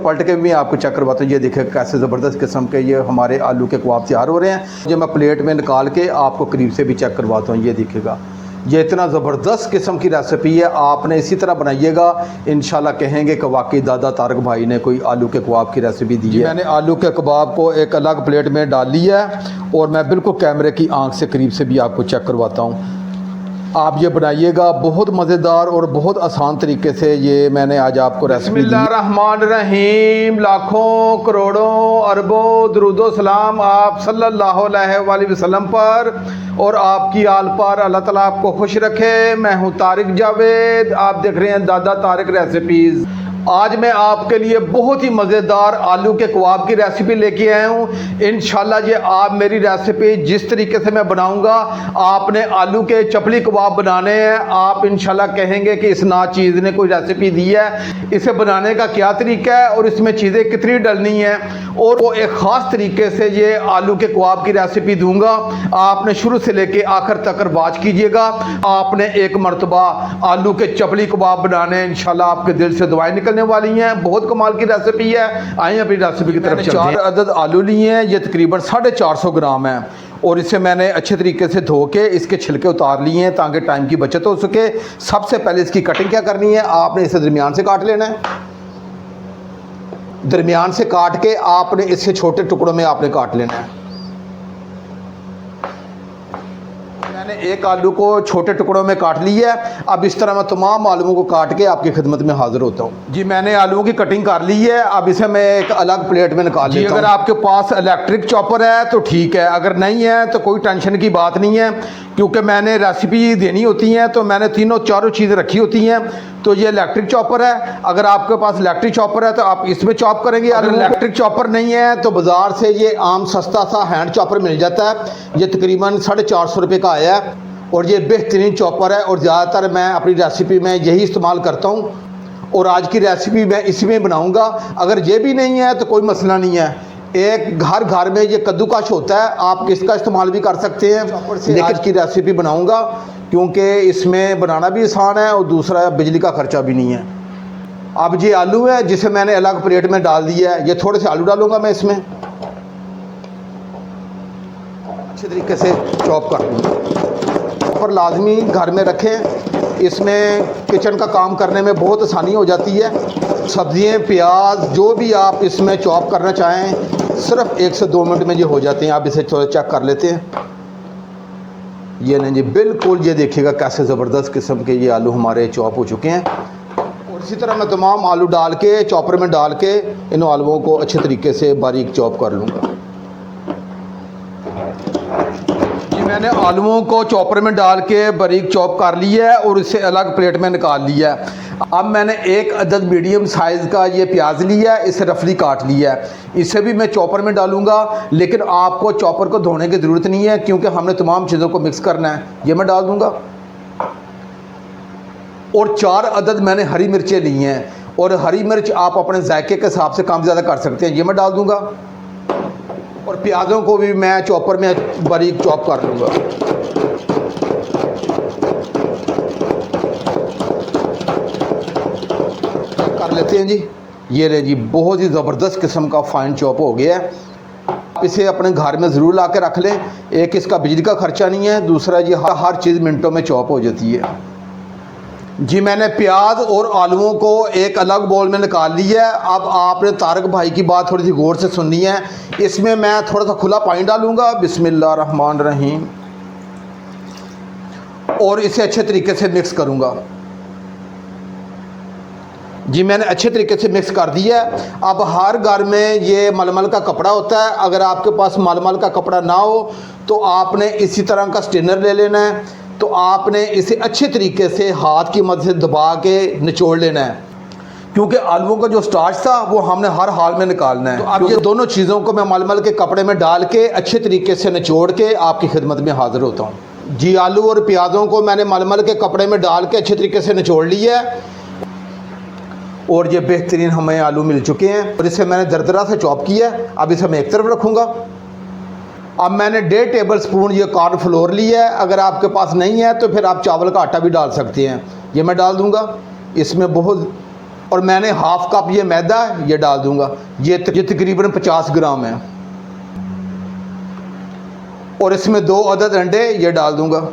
पलट के भी आपको चेक करवाता हूँ। ये देखिए कैसे ज़बरदस्त किस्म के ये हमारे आलू के कबाब तैयार हो रहे हैं। जो मैं प्लेट में निकाल के आपको करीब से भी चेक करवाता हूँ। ये देखिएगा, ये इतना ज़बरदस्त किस्म की रेसिपी है, आपने इसी तरह बनाइएगा, इंशाल्लाह कहेंगे कि वाकई दादा तारक भाई ने कोई आलू के कबाब की रेसिपी दी है। मैंने आलू के कबाब को एक अलग प्लेट में डाल लिया है और मैं बिल्कुल कैमरे की आंख से करीब से भी आपको चेक करवाता हूँ। आप ये बनाइएगा, बहुत मज़ेदार और बहुत आसान तरीके से ये मैंने आज आपको रेसिपी दी। बिस्मिल्लाहिर्रहमानिर्रहीम, लाखों करोड़ों अरबों दुरूदो सलाम आप सल्लल्लाहु अलैहि वसल्लम पर और आपकी आल पर। अल्लाह ताला आपको खुश रखे। मैं हूँ तारिक जावेद, आप देख रहे हैं दादा तारिक रेसिपीज़। आज मैं आपके लिए बहुत ही मज़ेदार आलू के कबाब की रेसिपी लेके आया हूँ। इंशाल्लाह ये आप मेरी रेसिपी जिस तरीके से मैं बनाऊँगा, आपने आलू के चपली कबाब बनाने हैं, आप इंशाल्लाह कहेंगे कि इस नाचीज़ ने कोई रेसिपी दी है। इसे बनाने का क्या तरीका है और इसमें चीज़ें कितनी डलनी हैं, और वो एक ख़ास तरीके से ये आलू के कबाब की रेसिपी दूँगा। आपने शुरू से लेके आखिर तक वाच कीजिएगा। आपने एक मरतबा आलू के चपली कबाब बनाने, इंशाल्लाह आपके दिल से दुआएं निकलने वाली हैं। बहुत कमाल की रेसिपी है। आइए अपनी रेसिपी की तरफ चलते हैं। 4 अदद आलू लिए हैं, ये तकरीबन 450 ग्राम है, और इसे मैंने अच्छे तरीके से धो के इसके छिलके उतार लिए हैं ताकि टाइम की बचत हो सके। सबसे पहले इसकी कटिंग क्या करनी है, आपने इसे दरमियान से काट लेना है। दरमियान से काट के आपने इसे छोटे टुकड़ों में आपने काट लेना है। मैंने एक आलू को छोटे टुकड़ों में काट लिया है। अब इस तरह मैं तमाम आलूओं को काट के आपकी खिदमत में हाजिर होता हूँ। जी मैंने आलूओं की कटिंग कर ली है। अब इसे मैं एक अलग प्लेट में निकाल लेता हूँ। अगर आपके पास इलेक्ट्रिक चॉपर है तो ठीक है, अगर नहीं है तो कोई टेंशन की बात नहीं है, क्योंकि मैंने रेसिपी देनी होती है तो मैंने तीनों चारों चीज़ें रखी होती हैं। तो ये इलेक्ट्रिक चॉपर है। अगर आपके पास इलेक्ट्रिक चॉपर है तो आप इसमें चॉप करेंगे। अगर इलेक्ट्रिक चॉपर नहीं है तो बाज़ार से ये आम सस्ता सा हैंड चॉपर मिल जाता है। ये तकरीबन 450 रुपये का आया है और ये बेहतरीन चॉपर है, और ज़्यादातर मैं अपनी रेसिपी में यही इस्तेमाल करता हूँ, और आज की रेसिपी मैं इसमें बनाऊँगा। अगर ये भी नहीं है तो कोई मसला नहीं है। एक घर घर में ये कद्दूकश होता है, आप इसका इस्तेमाल भी कर सकते हैं। लेकिन आज की रेसिपी बनाऊँगा क्योंकि इसमें बनाना भी आसान है और दूसरा बिजली का खर्चा भी नहीं है। अब ये आलू है जिसे मैंने अलग प्लेट में डाल दिया है। ये थोड़े से आलू डालूँगा मैं इसमें, अच्छे तरीके से चॉप कर लूँगा। पर लाजमी घर में रखें, इसमें किचन का काम करने में बहुत आसानी हो जाती है। सब्जियां, प्याज जो भी आप इसमें चॉप करना चाहें सिर्फ 1 से 2 मिनट में ये हो जाते हैं। आप इसे थोड़ा चेक कर लेते हैं। ये नहीं जी, बिल्कुल ये देखिएगा कैसे ज़बरदस्त किस्म के ये आलू हमारे चॉप हो चुके हैं। और इसी तरह मैं तमाम आलू डाल के चॉपर में डाल के इन आलूओं को अच्छे तरीके से बारीक चॉप कर लूँगा। मैंने आलूओं को चॉपर में डाल के बारीक चॉप कर लिया है और इसे अलग प्लेट में निकाल लिया है। अब मैंने एक अदद मीडियम साइज़ का ये प्याज लिया है, इसे रफली काट लिया है। इसे भी मैं चॉपर में डालूंगा, लेकिन आपको चॉपर को धोने की ज़रूरत नहीं है क्योंकि हमने तमाम चीज़ों को मिक्स करना है। ये मैं डाल दूंगा। और 4 अदद मैंने हरी मिर्चें ली हैं, और हरी मिर्च आप अपने जायके के हिसाब से कम ज़्यादा कर सकते हैं। ये मैं डाल दूंगा। और प्याज़ों को भी मैं चॉपर में बारीक चॉप कर लूँगा। कर लेते हैं जी। ये ले जी, बहुत ही ज़बरदस्त किस्म का फ़ाइन चॉप हो गया है। आप इसे अपने घर में ज़रूर ला के रख लें। एक इसका बिजली का खर्चा नहीं है, दूसरा ये हर चीज़ मिनटों में चॉप हो जाती है। जी मैंने प्याज और आलूओं को एक अलग बोल में निकाल लिया है। अब आपने तारक भाई की बात थोड़ी सी गौर से सुननी है। इसमें मैं थोड़ा सा खुला पानी डालूंगा, बिस्मिल्लाहिर्रहमानिर्रहीम, और इसे अच्छे तरीके से मिक्स करूंगा। जी मैंने अच्छे तरीके से मिक्स कर दिया है। अब हर घर में ये मलमल का कपड़ा होता है। अगर आपके पास मलमल का कपड़ा ना हो तो आपने इसी तरह का स्ट्रेनर ले लेना है। तो आपने इसे अच्छे तरीके से हाथ की मदद से दबा के निचोड़ लेना है, क्योंकि आलूओं का जो स्टार्च था वो हमने हर हाल में निकालना है। तो अब ये दोनों चीज़ों को मैं मलमल के कपड़े में डाल के अच्छे तरीके से निचोड़ के आपकी खिदमत में हाजिर होता हूँ। जी आलू और प्याज़ों को मैंने मलमल के कपड़े में डाल के अच्छे तरीके से निचोड़ लिया है, और ये बेहतरीन हमें आलू मिल चुके हैं। और इसे मैंने दरदरा से चॉप किया है। अब इसे मैं एक तरफ रखूँगा। अब मैंने 1.5 टेबल स्पून ये कॉर्न फ्लोर लिया है। अगर आपके पास नहीं है तो फिर आप चावल का आटा भी डाल सकते हैं। ये मैं डाल दूंगा। इसमें बहुत और मैंने हाफ कप ये मैदा ये डाल दूंगा, ये तकरीबन 50 ग्राम है। और इसमें 2 अदद अंडे ये डाल दूंगा।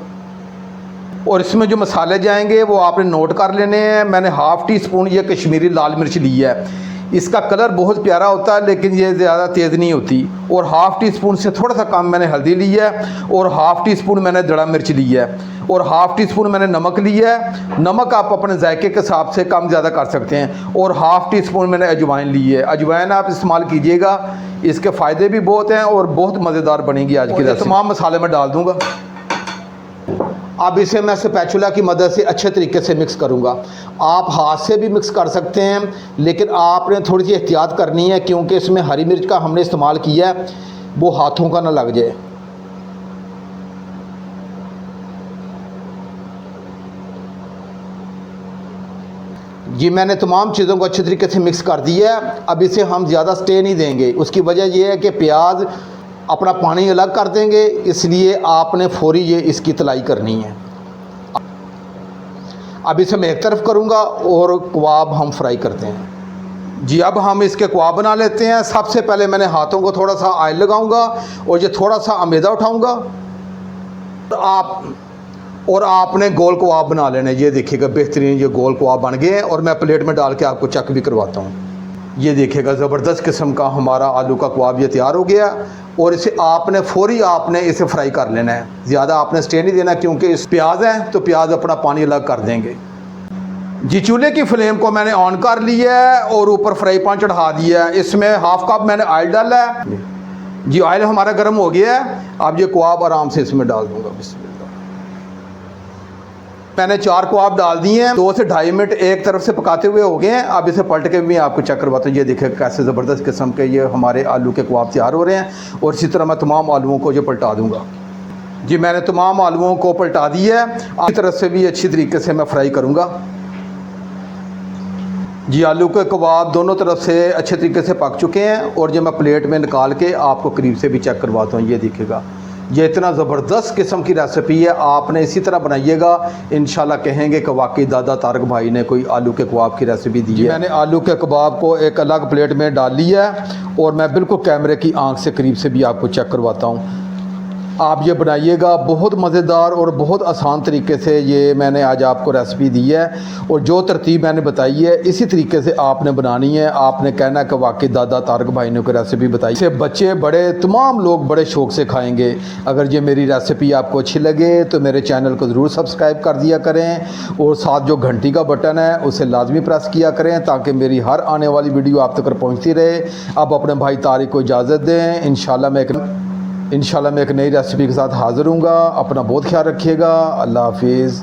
और इसमें जो मसाले जाएंगे वो आपने नोट कर लेने हैं। मैंने हाफ़ टी स्पून ये कश्मीरी लाल मिर्च ली है, इसका कलर बहुत प्यारा होता है लेकिन ये ज़्यादा तेज़ नहीं होती। और हाफ़ टी स्पून से थोड़ा सा कम मैंने हल्दी ली है, और हाफ़ टी स्पून मैंने दड़ा मिर्च ली है, और हाफ़ टी स्पून मैंने नमक लिया है। नमक आप अपने जायके के हिसाब से कम ज़्यादा कर सकते हैं। और हाफ़ टी स्पून मैंने अजवाइन ली है। अजवाइन आप इस्तेमाल कीजिएगा, इसके फ़ायदे भी बहुत हैं और बहुत मज़ेदार बनेगी आज की रेसिपी। तमाम मसाले मैं डाल दूँगा। अब इसे मैं स्पैचुला की मदद से अच्छे तरीके से मिक्स करूंगा। आप हाथ से भी मिक्स कर सकते हैं, लेकिन आपने थोड़ी सी एहतियात करनी है क्योंकि इसमें हरी मिर्च का हमने इस्तेमाल किया है, वो हाथों का ना लग जाए। जी मैंने तमाम चीज़ों को अच्छे तरीके से मिक्स कर दिया है। अब इसे हम ज़्यादा स्टे नहीं देंगे, उसकी वजह यह है कि प्याज अपना पानी अलग कर देंगे, इसलिए आपने फौरी ये इसकी तलाई करनी है। अब इसे मैं एक तरफ करूँगा और कबाब हम फ्राई करते हैं। जी अब हम इसके कबाब बना लेते हैं। सबसे पहले मैंने हाथों को थोड़ा सा ऑयल लगाऊंगा और ये थोड़ा सा मैदा उठाऊंगा और आपने गोल कबाब बना लेने। ये देखिएगा बेहतरीन ये गोल कबाब बन गए हैं और मैं प्लेट में डाल के आपको चेक भी करवाता हूँ। ये देखिएगा ज़बरदस्त किस्म का हमारा आलू का कबाब ये तैयार हो गया। और इसे आपने फौरी आपने इसे फ्राई कर लेना है, ज़्यादा आपने स्टे नहीं देना क्योंकि इस प्याज है तो प्याज अपना पानी अलग कर देंगे। जी चूल्हे की फ्लेम को मैंने ऑन कर लिया है और ऊपर फ्राई पैन चढ़ा दिया है। इसमें हाफ कप मैंने ऑयल डाला है। जी ऑयल हमारा गर्म हो गया है। अब ये कबाब आराम से इसमें डाल दूंगा। बिस्मिल्लाह। मैंने 4 कबाब डाल दिए हैं। 2 से 2.5 मिनट एक तरफ से पकाते हुए हो गए हैं। अब इसे पलट के भी आपको चेक करवाता हूँ। ये देखिए कैसे ज़बरदस्त किस्म के ये हमारे आलू के कबाब तैयार हो रहे हैं। और इसी तरह मैं तमाम आलूओं को ये पलटा दूँगा। जी मैंने तमाम आलूओं को पलटा दिया है। इसी तरह से भी अच्छी तरीके से मैं फ्राई करूँगा। जी आलू के कबाब दोनों तरफ से अच्छे तरीके से पक चुके हैं और जो मैं प्लेट में निकाल के आपको करीब से भी चेक करवाता हूँ। ये देखिएगा ये इतना ज़बरदस्त किस्म की रेसिपी है, आपने इसी तरह बनाइएगा, इंशाल्लाह कहेंगे कि वाकई दादा तारक भाई ने कोई आलू के कबाब की रेसिपी दी है। मैंने आलू के कबाब को एक अलग प्लेट में डाल लिया है और मैं बिल्कुल कैमरे की आंख से करीब से भी आपको चेक करवाता हूँ। आप ये बनाइएगा, बहुत मज़ेदार और बहुत आसान तरीके से ये मैंने आज आपको रेसिपी दी है। और जो तरतीब मैंने बताई है इसी तरीके से आपने बनानी है। आपने कहना कि वाकई दादा तारक भाई ने कोई रेसिपी बताई, इसे बच्चे बड़े तमाम लोग बड़े शौक़ से खाएंगे। अगर ये मेरी रेसिपी आपको अच्छी लगे तो मेरे चैनल को ज़रूर सब्सक्राइब कर दिया करें और साथ जो घंटी का बटन है उसे लाजमी प्रेस किया करें ताकि मेरी हर आने वाली वीडियो आप तक पहुँचती रहे। अब अपने भाई तारिक को इजाज़त दें। इंशाल्लाह मैं एक नई रेसिपी के साथ हाज़िर हूँगा। अपना बहुत ख्याल रखिएगा। अल्लाह हाफिज़।